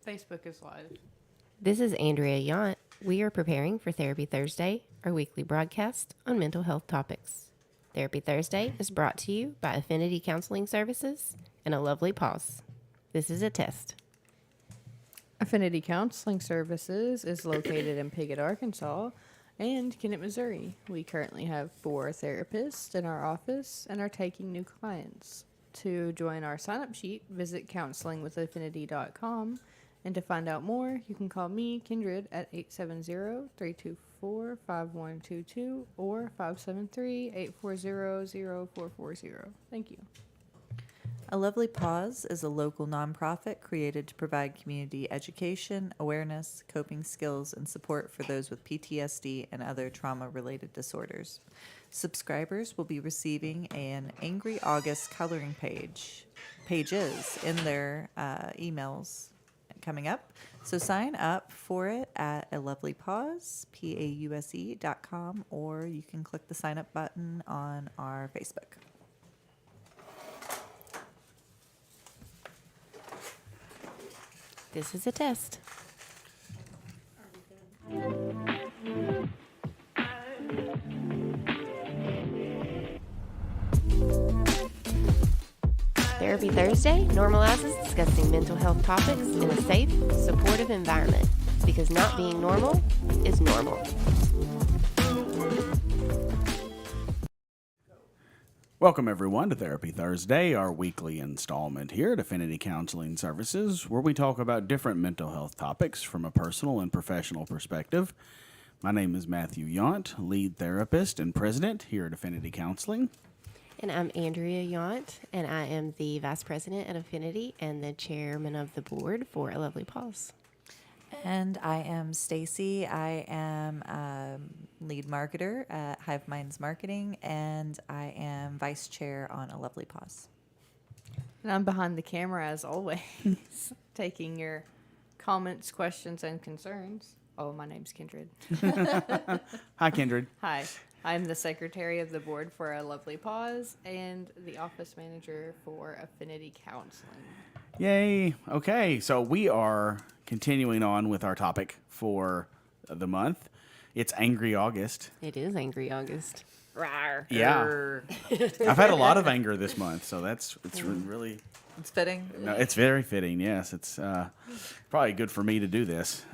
Facebook is live. This is Andrea Yount. We are preparing for Therapy Thursday, our weekly broadcast on mental health topics. Therapy Thursday is brought to you by Affinity Counseling Services and A Lovely Pause. This is a test. Affinity Counseling Services is located in Piggott, Arkansas, and Kennett, Missouri. We currently have 4 therapists in our office and are taking new clients. To join our sign-up sheet, visit counselingwithaffinity.com. And to find out more, you can call me, Kindred, at 870-324-5122 or 573-840-0440. Thank you. A Lovely Pause is a local nonprofit created to provide community education, awareness, coping skills, and support for those with PTSD and other trauma-related disorders. Subscribers will be receiving an Angry August coloring pages in their emails coming up. So sign up for it at A Lovely Pause, PAUSE.com, or you can click the sign up button on our Facebook. This is a test. Therapy Thursday normalizes discussing mental health topics in a safe, supportive environment because not being normal is normal. Welcome, everyone, to Therapy Thursday, our weekly installment here at Affinity Counseling Services, where we talk about different mental health topics from a personal and professional perspective. My name is Matthew Yount, lead therapist and president here at Affinity Counseling. And I'm Andrea Yount, and I am the vice president at Affinity and the chairman of the board for A Lovely Pause. And I am Stacy. I am lead marketer at Hive Minds Marketing, and I am vice chair on A Lovely Pause. And I'm behind the camera as always, taking your comments, questions, and concerns. Oh, my name's Kindred. Hi, Kindred. Hi. I'm the secretary of the board for A Lovely Pause and the office manager for Affinity Counseling. Yay. Okay, so we are continuing on with our topic for the month. It's Angry August. It is Angry August. Rawr. Yeah. I've had a lot of anger this month, so it's really... It's fitting. No, it's very fitting, yes. It's probably good for me to do this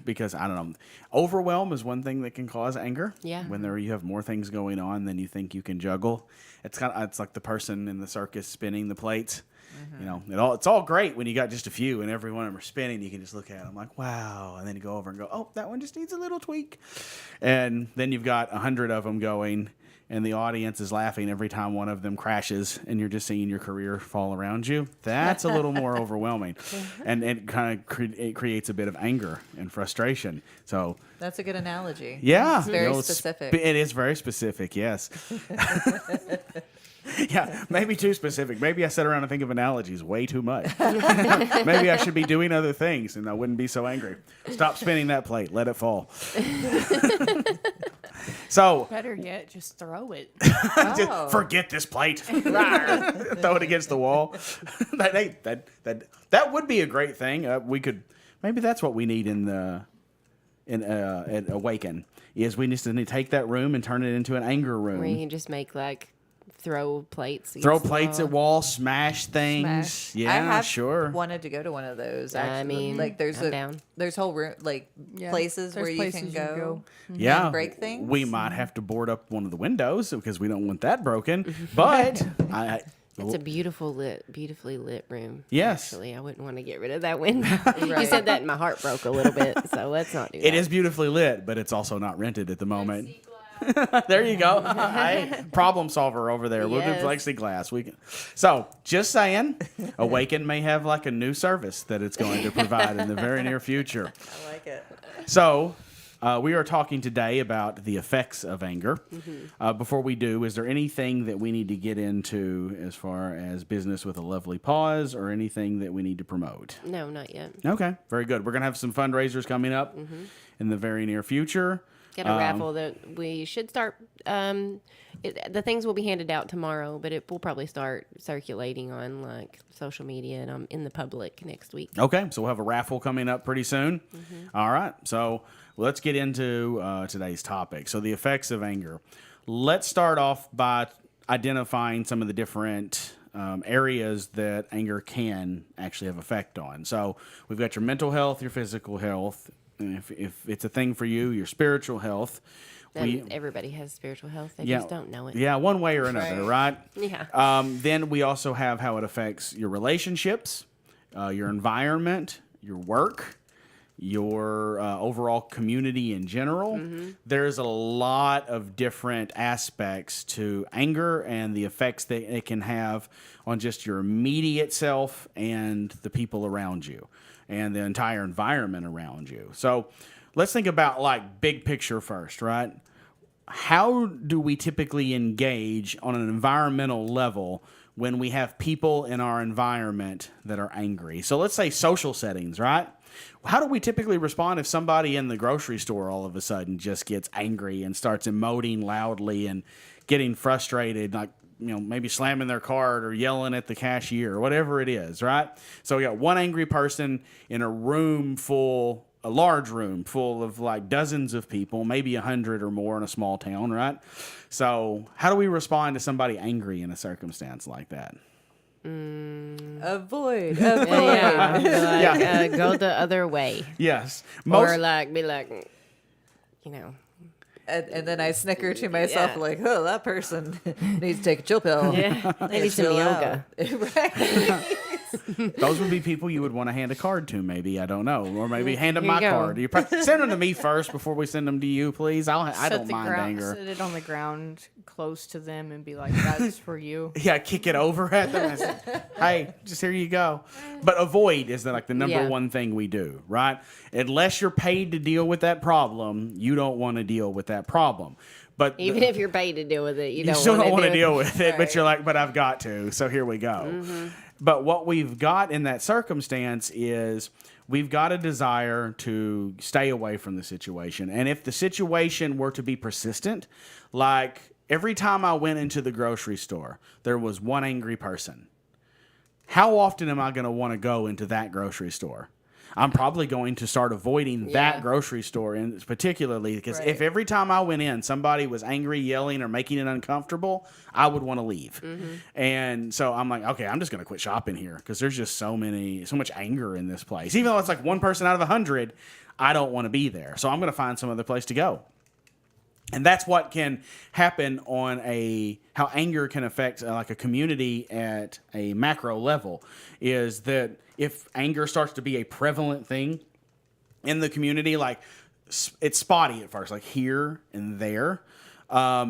because, I don't know, overwhelm is one thing that can cause anger. Yeah. When you have more things going on than you think you can juggle. It's like the person in the circus spinning the plates. Mm-hmm. You know, it's all great when you got just a few and every one of them are spinning. You can just look at them like, wow. And then you go over and go, oh, that one just needs a little tweak. And then you've got 100 of them going. And the audience is laughing every time one of them crashes, and you're just seeing your career fall around you. That's a little more overwhelming, and it kind of it creates a bit of anger and frustration. So That's a good analogy. yeah, It's very specific. It is very specific. Yes. Yeah, maybe too specific. Maybe I sit around and think of analogies way too much. Maybe I should be doing other things, and I wouldn't be so angry. Stop spinning that plate. Let it fall. So Better yet, just throw it. just forget this plate. Rawr. Throw it against the wall. That would be a great thing. We could maybe that's what we need at Awaken is we need to take that room and turn it into an anger room. Where you can just make throw plates. Throw against the plates wall. at walls, smash things. Smash. Yeah, I have sure. wanted to go to one of those. I Actually, mean, like I'm down. there's whole room Yeah, places there's where you places can you go. can go. Yeah, and break things. we might have to board up one of the windows because we don't want that broken. But It's a beautifully lit room. Yes. Actually, I wouldn't want to get rid of that window. You Right. said that and my heart broke a little bit, so let's not do that. it is beautifully lit, but it's also not rented at the moment. There you go. Hey, problem solver over there. We'll do Yes. plexiglass. We can. So, just saying, Awaken may have like a new service that it's going to provide in the very near future. I like it. So, we are talking today about the effects of anger. Before we do, is there anything that we need to get into as far as business with A Lovely Pause or anything that we need to promote? No, not yet. Okay, very good. We're going to have some fundraisers coming up in the very near future. Get a raffle that we should start. The things will be handed out tomorrow, but it will probably start circulating on like social media and in the public next week. Okay, so we'll have a raffle coming up pretty soon. All right, so let's get into today's topic. So the effects of anger. Let's start off by identifying some of the different areas that anger can actually have effect on. So we've got your mental health, your physical health. And if it's a thing for you, your spiritual health. Everybody has spiritual health. They just don't know it. Yeah, one way or another, right? Yeah. Then we also have how it affects your relationships, your environment, your work, your overall community in general. There's a lot of different aspects to anger and the effects that it can have on just your immediate self and the people around you and the entire environment around you. So let's think about like big picture first, right? How do we typically engage on an environmental level when we have people in our environment that are angry? So let's say social settings, right? How do we typically respond if somebody in the grocery store all of a sudden just gets angry and starts emoting loudly and getting frustrated, like, you know, maybe slamming their cart or yelling at the cashier or whatever it is, right? So we got one angry person in a large room full of like dozens of people, maybe 100 or more in a small town, right? So how do we respond to somebody angry in a circumstance like that? Avoid. Go the other way. Yes. Or like be like, you know. And then I snicker to myself like, oh, that person needs to take a chill pill. Yeah, they need some chill yoga. Right. Those would be people you would want to hand a card to, maybe. I don't know. Or maybe hand them Here my you go. card. You send them to me first before we send them to you, please. I don't mind anger. Sit it on the ground close to them and be like, "That's for you." Yeah, kick it over at them and say, hey, just here you go. But avoid is like the number one thing we do, right? Unless you're paid to deal with that problem, you don't want to deal with that problem. But Even if you're paid to deal with it, you still don't want to do deal with it, but you're like, but I've got to, so here we go. But what we've got in that circumstance is we've got a desire to stay away from the situation. And if the situation were to be persistent, like every time I went into the grocery store, there was one angry person. How often am I going to want to go into that grocery store? I'm probably going to start avoiding that grocery store, and particularly because if every time I went in, somebody was angry, yelling, or making it uncomfortable, I would want to leave. And so I'm like, okay, I'm just going to quit shopping here because there's just so much anger in this place. Even though it's like one person out of 100, I don't want to be there. So I'm going to find some other place to go. And that's what can happen on how anger can affect like a community at a macro level, is that if anger starts to be a prevalent thing in the community, like it's spotty at first, like here and there,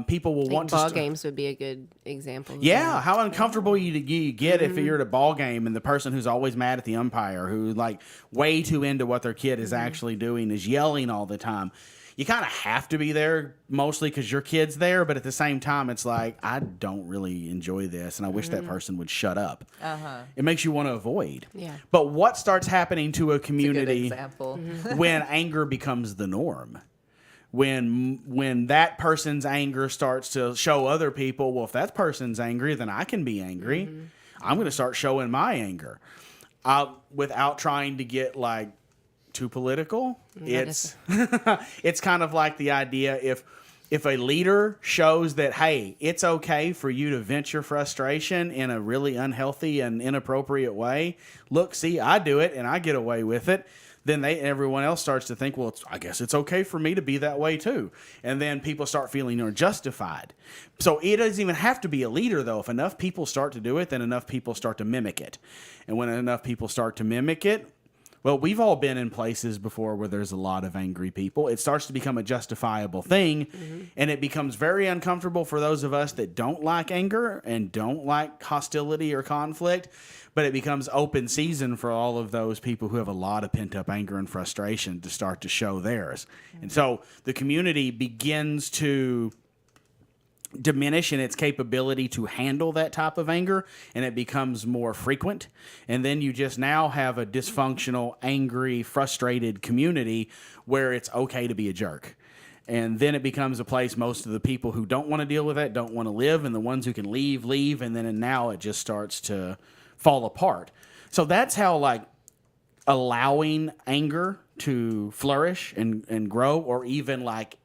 people will want to. Ball games would be a good example. Yeah, how uncomfortable you get if you're at a ball game and the person who's always mad at the umpire, who like way too into what their kid is actually doing, is yelling all the time. You kind of have to be there mostly because your kid's there, but at the same time, it's like, I don't really enjoy this, and I wish that person would shut up. It makes you want to avoid. Yeah. But what starts happening to a Good community example. when anger becomes the norm? When that person's anger starts to show other people, well, if that person's angry, then I can be angry. I'm going to start showing my anger without trying to get like too political. It's it's kind of like the idea if a leader shows that, hey, it's okay for you to vent your frustration in a really unhealthy and inappropriate way. Look, see, I do it and I get away with it. Then everyone else starts to think, well, I guess it's okay for me to be that way too. And then people start feeling justified. So it doesn't even have to be a leader, though. If enough people start to do it, then enough people start to mimic it. And when enough people start to mimic it, well, we've all been in places before where there's a lot of angry people. It starts to become a justifiable thing, and it becomes very uncomfortable for those of us that don't like anger and don't like hostility or conflict, but it becomes open season for all of those people who have a lot of pent-up anger and frustration to start to show theirs. And so the community begins to diminish in its capability to handle that type of anger, and it becomes more frequent. And then you just now have a dysfunctional, angry, frustrated community where it's okay to be a jerk. And then it becomes a place most of the people who don't want to deal with it don't want to live, and the ones who can leave, and then and now it just starts to fall apart. So that's how like allowing anger to flourish and grow, or even like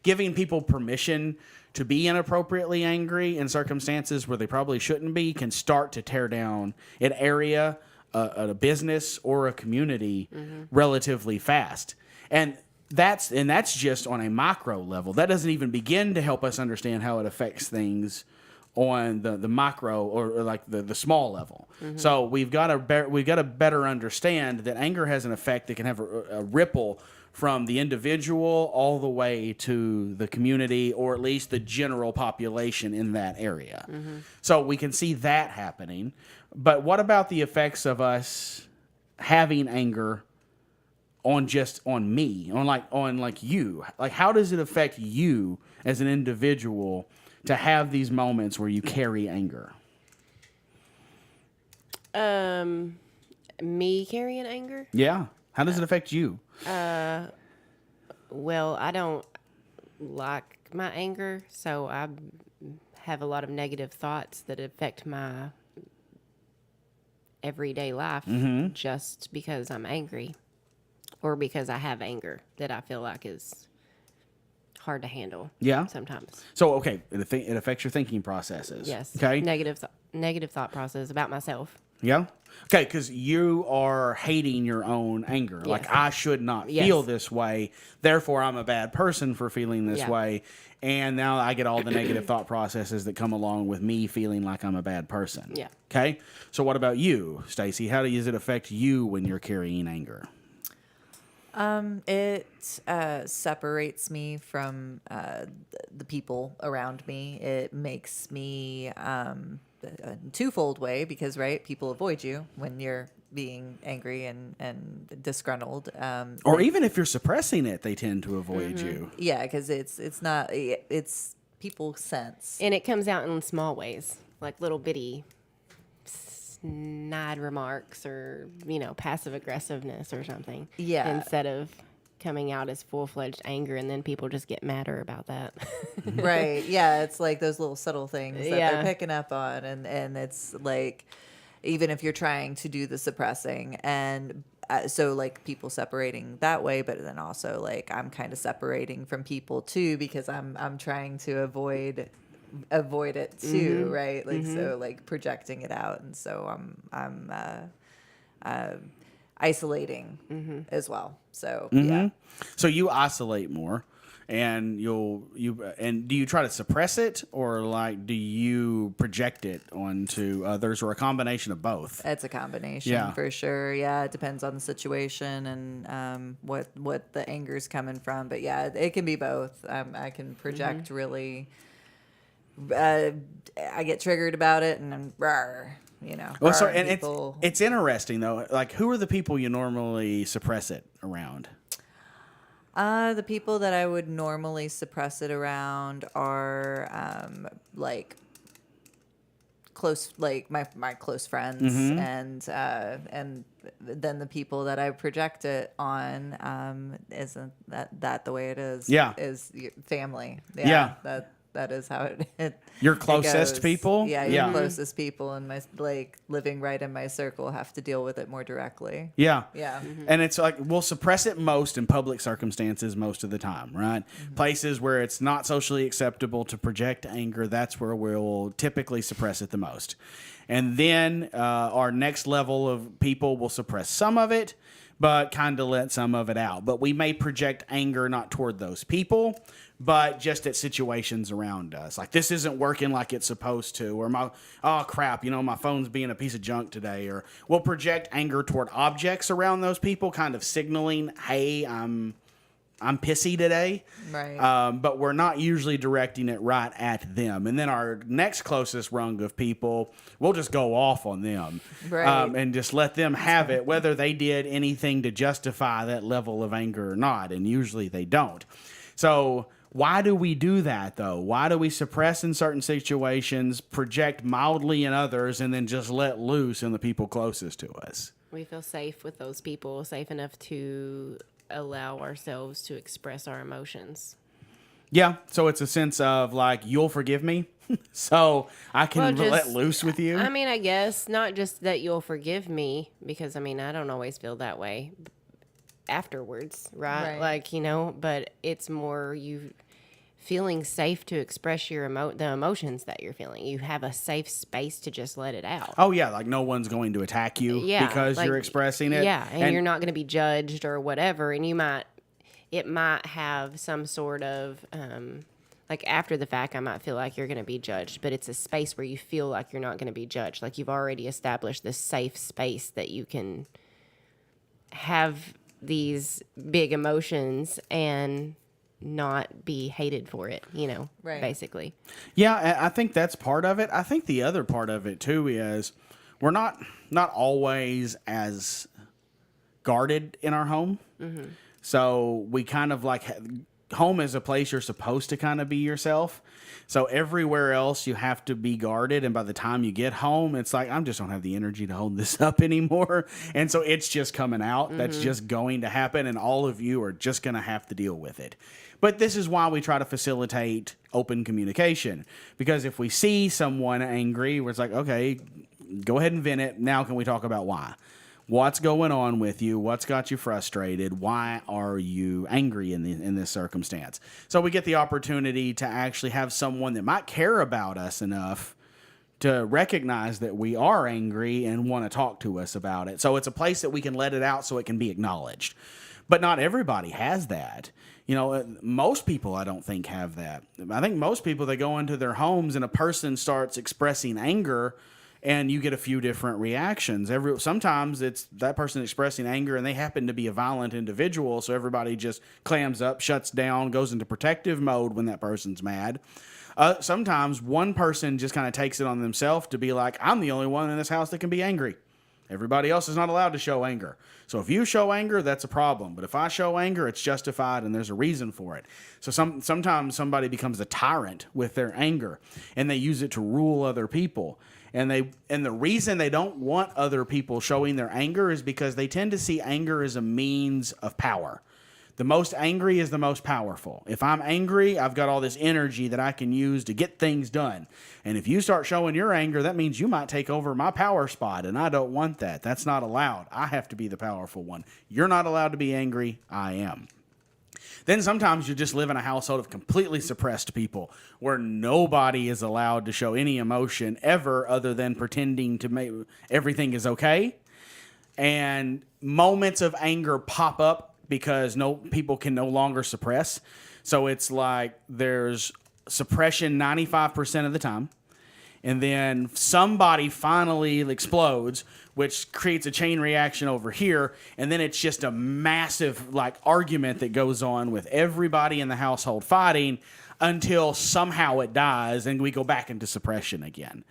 giving people permission to be inappropriately angry in circumstances where they probably shouldn't be, can start to tear down an area, a business, or a community relatively fast. And that's just on a macro level. That doesn't even begin to help us understand how it affects things on the micro or like the small level. So we've got to better understand that anger has an effect that can have a ripple from the individual all the way to the community, or at least the general population in that area. So we can see that happening. But what about the effects of us having anger on me, on you? Like, how does it affect you as an individual to have these moments where you carry anger? Me carrying anger? Yeah. How does it affect you? Well, I don't like my anger, so I have a lot of negative thoughts that affect my everyday life just because I'm angry, or because I have anger that I feel like is hard to handle. Yeah. Sometimes. So, okay, it affects your thinking processes. Yes. Okay. Negative thought process about myself. Yeah. Okay, because you are hating your own anger. Like, Yes. I should not Yes. feel this way. Therefore, I'm a bad person for feeling this Yeah. way. And now I get all the negative thought processes that come along with me feeling like I'm a bad person. Yeah. Okay. So, what about you, Stacy? How does it affect you when you're carrying anger? It separates me from the people around me. It makes me a twofold way because, right, people avoid you when you're being angry and disgruntled. Or even if you're suppressing it, they tend to avoid you. Yeah, because it's people sense. And it comes out in small ways, like little bitty snide remarks or, passive aggressiveness or something. Yeah. Instead of coming out as full-fledged anger, and then people just get madder about that. Right. Yeah, it's like those little subtle things that Yeah. they're picking up on, and it's like even if you're trying to do the suppressing, and so like people separating that way, but then also like I'm kind of separating from people too because I'm trying to avoid it too, right? Like so like projecting it out, and so I'm isolating as well. So yeah. So you isolate more, and and do you try to suppress it, or like do you project it onto others, or a combination of both? It's a combination Yeah. for sure. Yeah, it depends on the situation and what the anger's coming from. But yeah, it can be both. I can project really. I get triggered about it, and then rawr, Well, so rawr, and people. it's interesting though. Like, who are the people you normally suppress it around? The people that I would normally suppress it around are like close, like my close friends, and then the people that I project it on isn't that the way it is? Yeah. Is your family? Yeah. That is how it. Your it closest goes. people? Yeah, your Yeah. closest people in my living right in my circle have to deal with it more directly. Yeah. Yeah. And it's like we'll suppress it most in public circumstances most of the time, right? Places where it's not socially acceptable to project anger, that's where we'll typically suppress it the most. And then our next level of people will suppress some of it, but kind of let some of it out. But we may project anger not toward those people, but just at situations around us. Like, this isn't working like it's supposed to, or oh crap, my phone's being a piece of junk today. Or we'll project anger toward objects around those people, kind of signaling, hey, I'm pissy today. Right. But we're not usually directing it right at them. And then our next closest rung of people, we'll just go off on them. Right. And just let them have it, whether they did anything to justify that level of anger or not. And usually they don't. So why do we do that, though? Why do we suppress in certain situations, project mildly in others, and then just let loose in the people closest to us? We feel safe with those people, safe enough to allow ourselves to express our emotions. Yeah, so it's a sense of like, you'll forgive me, so I can Well, let just- loose with you. I mean, I guess not just that you'll forgive me, because I mean, I don't always feel that way afterwards, right? Right. Like, but it's more you feeling safe to express your the emotions that you're feeling. You have a safe space to just let it out. Oh yeah, like no one's going to attack you because like, you're expressing it. Yeah, and you're not going to be judged or whatever, and it might have some sort of like after the fact, I might feel like you're going to be judged, but it's a space where you feel like you're not going to be judged. Like you've already established this safe space that you can have these big emotions and not be hated for it, Right. basically. Yeah, I think that's part of it. I think the other part of it too is we're not always as guarded in our home. So we kind of like home is a place you're supposed to kind of be yourself. So everywhere else you have to be guarded, and by the time you get home, it's like I just don't have the energy to hold this up anymore, and so it's just coming out. That's just going to happen, and all of you are just going to have to deal with it. But this is why we try to facilitate open communication, because if we see someone angry, we're like, okay, go ahead and vent it. Now can we talk about why? What's going on with you? What's got you frustrated? Why are you angry in this circumstance? So we get the opportunity to actually have someone that might care about us enough to recognize that we are angry and want to talk to us about it. So it's a place that we can let it out so it can be acknowledged. But not everybody has that. Most people, I don't think, have that. I think most people, they go into their homes and a person starts expressing anger, and you get a few different reactions. Sometimes it's that person expressing anger and they happen to be a violent individual, so everybody just clams up, shuts down, goes into protective mode when that person's mad. Sometimes one person just kind of takes it on themselves to be like, I'm the only one in this house that can be angry. Everybody else is not allowed to show anger. So if you show anger, that's a problem. But if I show anger, it's justified and there's a reason for it. So sometimes somebody becomes a tyrant with their anger and they use it to rule other people. And the reason they don't want other people showing their anger is because they tend to see anger as a means of power. The most angry is the most powerful. If I'm angry, I've got all this energy that I can use to get things done. And if you start showing your anger, that means you might take over my power spot, and I don't want that. That's not allowed. I have to be the powerful one. You're not allowed to be angry. I am. Then sometimes you just live in a household of completely suppressed people where nobody is allowed to show any emotion ever other than pretending to make everything is okay. And moments of anger pop up because people can no longer suppress. So it's like there's suppression 95% of the time. And then somebody finally explodes, which creates a chain reaction over here. And then it's just a massive argument that goes on with everybody in the household fighting until somehow it dies and we go back into suppression again,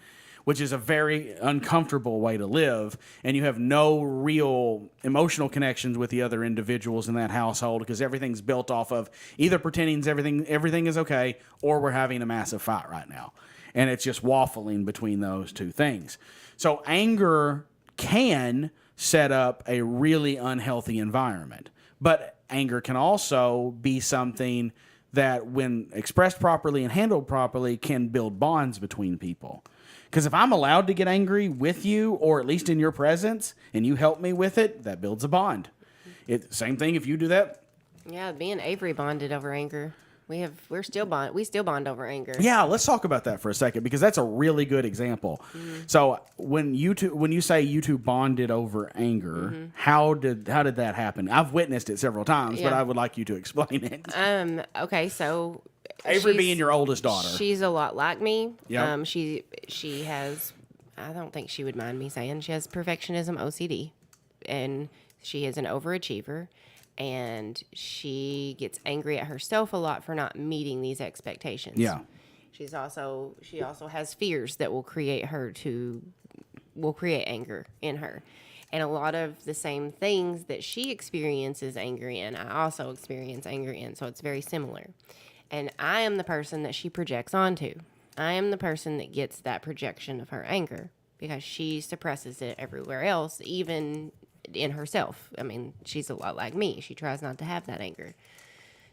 which is a very uncomfortable way to live. And you have no real emotional connections with the other individuals in that household because everything's built off of either pretending everything is okay or we're having a massive fight right now. And it's just waffling between those two things. So anger can set up a really unhealthy environment. But anger can also be something that, when expressed properly and handled properly, can build bonds between people. Because if I'm allowed to get angry with you, or at least in your presence, and you help me with it, that builds a bond. Same thing if you do that. Yeah, me and Avery bonded over anger. We still bond over anger. Yeah, let's talk about that for a second because that's a really good example. Mm-hmm. So when you say you two bonded over anger, mm-hmm. how did that happen? I've witnessed it several times, but I would like you to explain it. Okay, so Avery being your oldest daughter, she's a lot like me. Yeah. She has, I don't think she would mind me saying, she has perfectionism OCD, and she is an overachiever. And she gets angry at herself a lot for not meeting these expectations. Yeah. She also has fears that will create anger in her. And a lot of the same things that she experiences anger in, I also experience anger in. So it's very similar. And I am the person that she projects onto. I am the person that gets that projection of her anger because she suppresses it everywhere else, even in herself. I mean, she's a lot like me. She tries not to have that anger.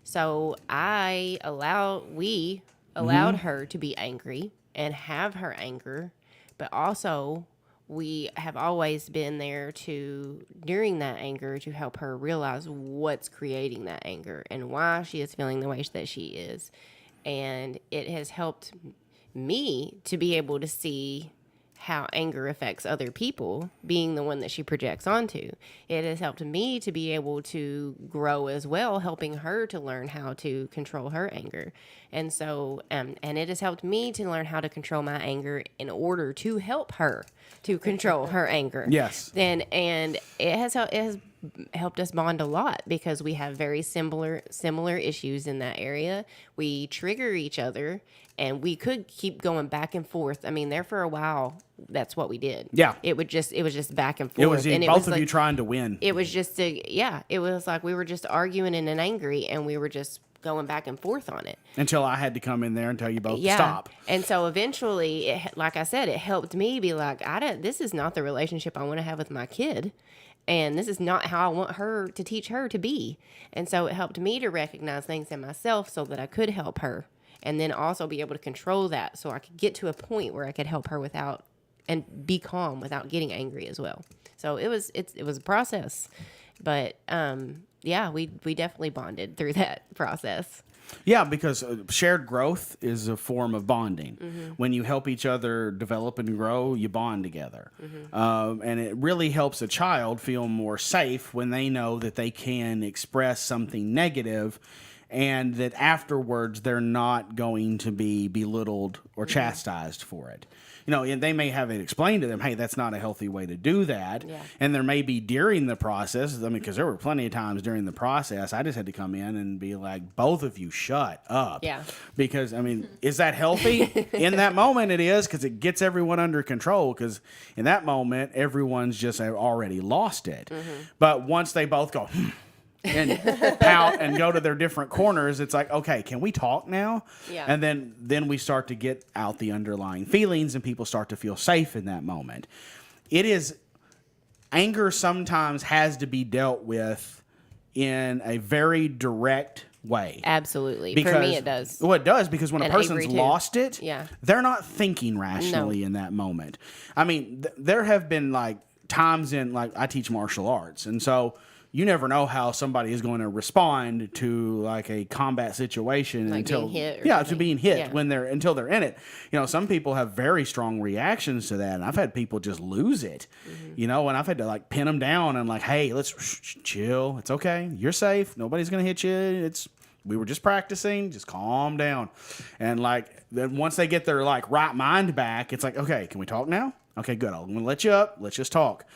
So we allowed her to be angry and have her anger, but also we have always been there during that anger, to help her realize what's creating that anger and why she is feeling the way that she is. And it has helped me to be able to see how anger affects other people, being the one that she projects onto. It has helped me to be able to grow as well, helping her to learn how to control her anger. And so, and it has helped me to learn how to control my anger in order to help her to control her anger. Yes. And it has helped us bond a lot, because we have very similar issues in that area. We trigger each other, and we could keep going back and forth. I mean, there for a while, that's what we did. Yeah. It was just back and forth. It was and both of you trying to win. It was just it was like we were just arguing and angry, and we were just going back and forth on it. Until I had to come in there and tell you both to stop. And so eventually, like I said, it helped me be like, this is not the relationship I want to have with my kid. And this is not how I want her to teach her to be. And so it helped me to recognize things in myself so that I could help her. And then also be able to control that, so I could get to a point where I could help her and be calm without getting angry as well. So it was a process. But we definitely bonded through that process. Yeah, because shared growth is a form of bonding. Mm-hmm. When you help each other develop and grow, you bond together. Mm-hmm. And it really helps a child feel more safe when they know that they can express something negative, and that afterwards they're not going to be belittled or chastised for it. You know, and they may have it explained to them, hey, that's not a healthy way to do that. Yeah. And there may be during the process, I mean, because there were plenty of times during the process, I just had to come in and be like, both of you shut up. Yeah. Because, I mean, is that healthy? In that moment it is, because it gets everyone under control, because in that moment, everyone's just already lost it. But once they both go, and pout and go to their different corners, it's like, okay, can we talk now? Yeah. And then we start to get out the underlying feelings, and people start to feel safe in that moment. Anger sometimes has to be dealt with in a very direct way. Absolutely. Because, for me, it does. Well, it does, because when a And person's Avery, too. lost it, Yeah. they're not thinking rationally in that moment. I mean, there have been like times in, like, I teach martial arts, and so you never know how somebody is going to respond to like a combat situation Like until being hit or to something. being hit Yeah. until they're in it. You know, some people have very strong reactions to that, and I've had people just lose it. You know, and I've had to like pin them down and like, hey, let's chill. It's okay. You're safe. Nobody's gonna hit you. We were just practicing. Just calm down. And like then once they get their like right mind back, it's like, okay, can we talk now? Okay, good. I'm gonna let you up. Let's just talk.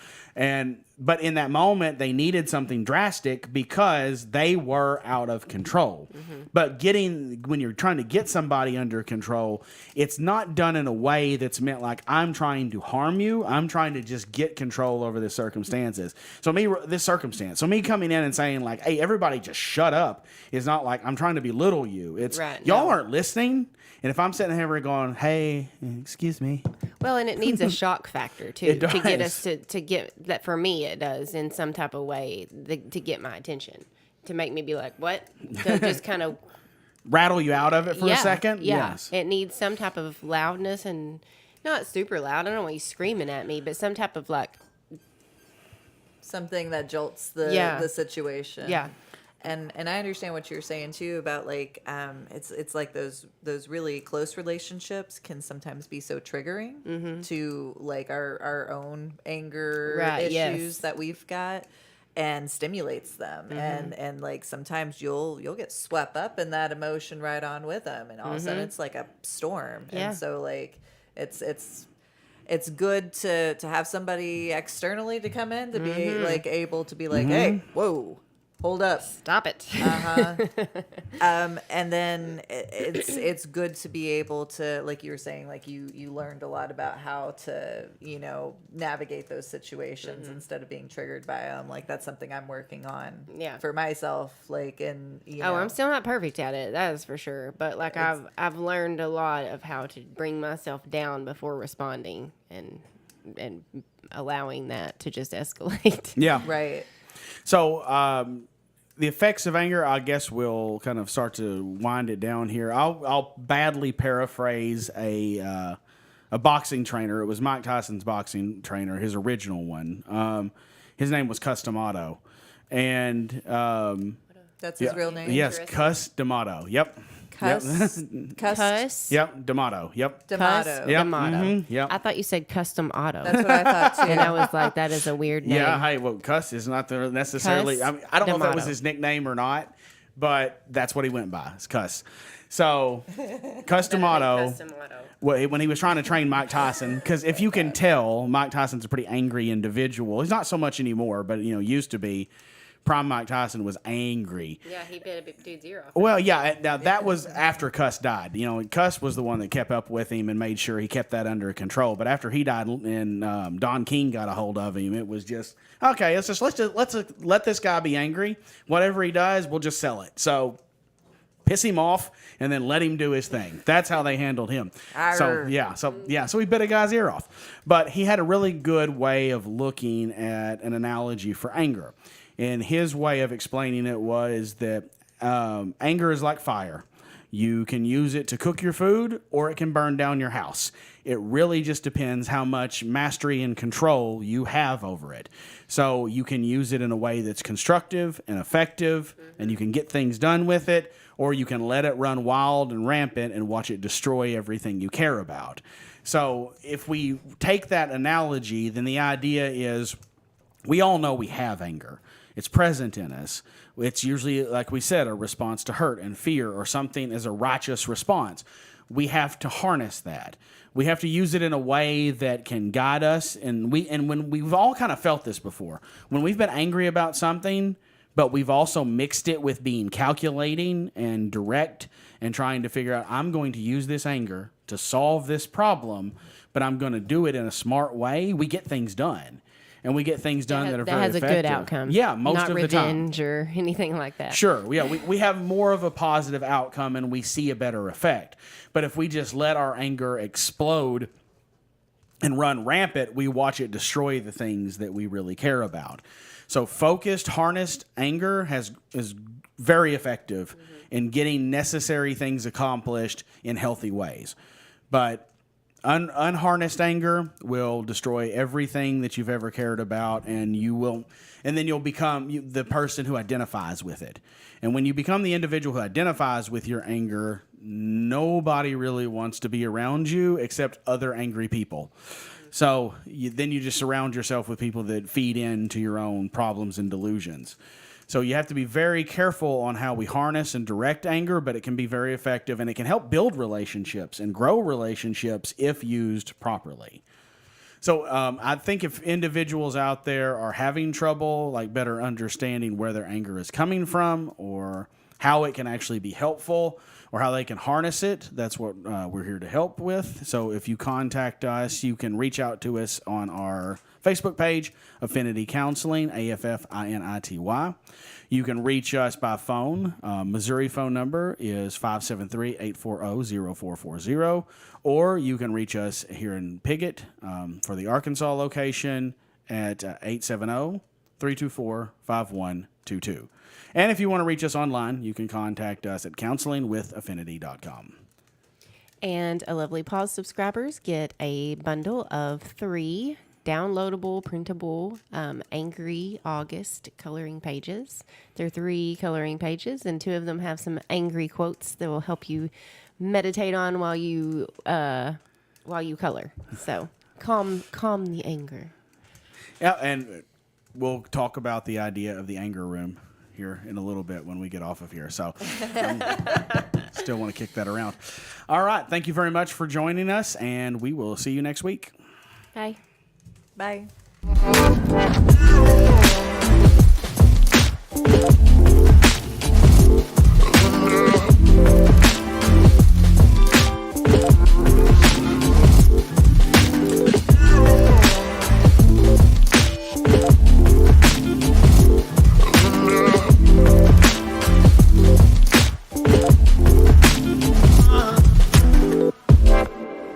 But in that moment, they needed something drastic because they were out of control. But when you're trying to get somebody under control, it's not done in a way that's meant like, I'm trying to harm you. I'm trying to just get control over the circumstances. So me coming in and saying like, hey, everybody just shut up is not like I'm trying to belittle you. It's Right, y'all no. aren't listening. And if I'm sitting here going, hey, excuse me. Well, and it needs a shock factor too It to get does. us to get that. For me, it does in some type of way to get my attention, to make me be like, what? To just kind of Rattle you out of it for a second? Yeah, Yes. it needs some type of loudness, and not super loud. I don't want you screaming at me, but some type of like, Something that jolts the Yeah. the situation. Yeah. And I understand what you're saying too about like it's like those really close relationships can sometimes be so triggering to like our own anger Right, issues yes. that we've got, and stimulates them, and like sometimes you'll get swept up in that emotion right on with them, and all of a sudden it's like a storm. Yeah. And so like it's good to have somebody externally to come in to be like able to be like, hey, whoa, hold up. stop it. And then it's good to be able to, like you were saying, like you learned a lot about how to, navigate those situations instead of being triggered by them. Like that's something I'm working on Yeah. for myself. Like, and I'm still not perfect at it. That is for sure. But like I've learned a lot of how to bring myself down before responding, and and allowing that to just escalate. Yeah. Right. So the effects of anger, I guess we'll kind of start to wind it down here. I'll badly paraphrase a boxing trainer. It was Mike Tyson's boxing trainer, his original one. His name was Cus D'Amato. And That's his real name? yes, Cus D'Amato. Yep. Cuss. Cuss. Yep, D'Amato. Yep. D'Amato. Yep. D'Amato. Yep. I thought you said custom auto. That's what I thought too. And I was like, that is a weird name. Yeah, hey, well, Cuss is not necessarily. Cuss I mean, I don't know if that was D'Amato. his nickname or not, but that's what he went by. It's Cuss. So, Cus D'Amato. Custom auto. Well, when he was trying to train Mike Tyson, because if you can tell, Mike Tyson's a pretty angry individual. He's not so much anymore, but used to be. Prime Mike Tyson was angry. Yeah, he bit a big dude's ear off. Well, yeah. Now that was after Cuss died. Cuss was the one that kept up with him and made sure he kept that under control. But after he died and Don King got a hold of him, it was just okay. Let's let this guy be angry. Whatever he does, we'll just sell it. So piss him off and then let him do his thing. That's how they handled him. So he bit a guy's ear off. But he had a really good way of looking at an analogy for anger. And his way of explaining it was that anger is like fire. You can use it to cook your food or it can burn down your house. It really just depends how much mastery and control you have over it. So you can use it in a way that's constructive and effective, and you can get things done with it, or you can let it run wild and rampant and watch it destroy everything you care about. So if we take that analogy, then the idea is we all know we have anger. It's present in us. It's usually, like we said, a response to hurt and fear or something as a righteous response. We have to harness that. We have to use it in a way that can guide us. And when we've all kind of felt this before, when we've been angry about something, but we've also mixed it with being calculating and direct and trying to figure out, I'm going to use this anger to solve this problem, but I'm going to do it in a smart way, we get things done. And we get things done that are very effective. That has a good outcome. Yeah, most Not of the time. revenge or anything like that. Sure. Yeah, we have more of a positive outcome and we see a better effect. But if we just let our anger explode and run rampant, we watch it destroy the things that we really care about. So focused, harnessed anger is very effective in getting necessary things accomplished in healthy ways. But unharnessed anger will destroy everything that you've ever cared about, and then you'll become the person who identifies with it. And when you become the individual who identifies with your anger, nobody really wants to be around you except other angry people. So then you just surround yourself with people that feed into your own problems and delusions. So you have to be very careful on how we harness and direct anger, but it can be very effective, and it can help build relationships and grow relationships if used properly. So I think if individuals out there are having trouble, like better understanding where their anger is coming from or how it can actually be helpful or how they can harness it, that's what we're here to help with. So if you contact us, you can reach out to us on our Facebook page, Affinity Counseling, AFFINITY. You can reach us by phone. Missouri phone number is 573-840-0440. Or you can reach us here in Piggott for the Arkansas location at 870-324-5122. And if you want to reach us online, you can contact us at counselingwithaffinity.com. And A Lovely Pause subscribers get a bundle of 3 downloadable, printable, Angry August coloring pages. They're 3 coloring pages, and 2 of them have some angry quotes that will help you meditate on while you color. So calm the anger. Yeah, and we'll talk about the idea of the anger room here in a little bit when we get off of here. So still want to kick that around. All right. Thank you very much for joining us, and we will see you next week. Bye. Bye.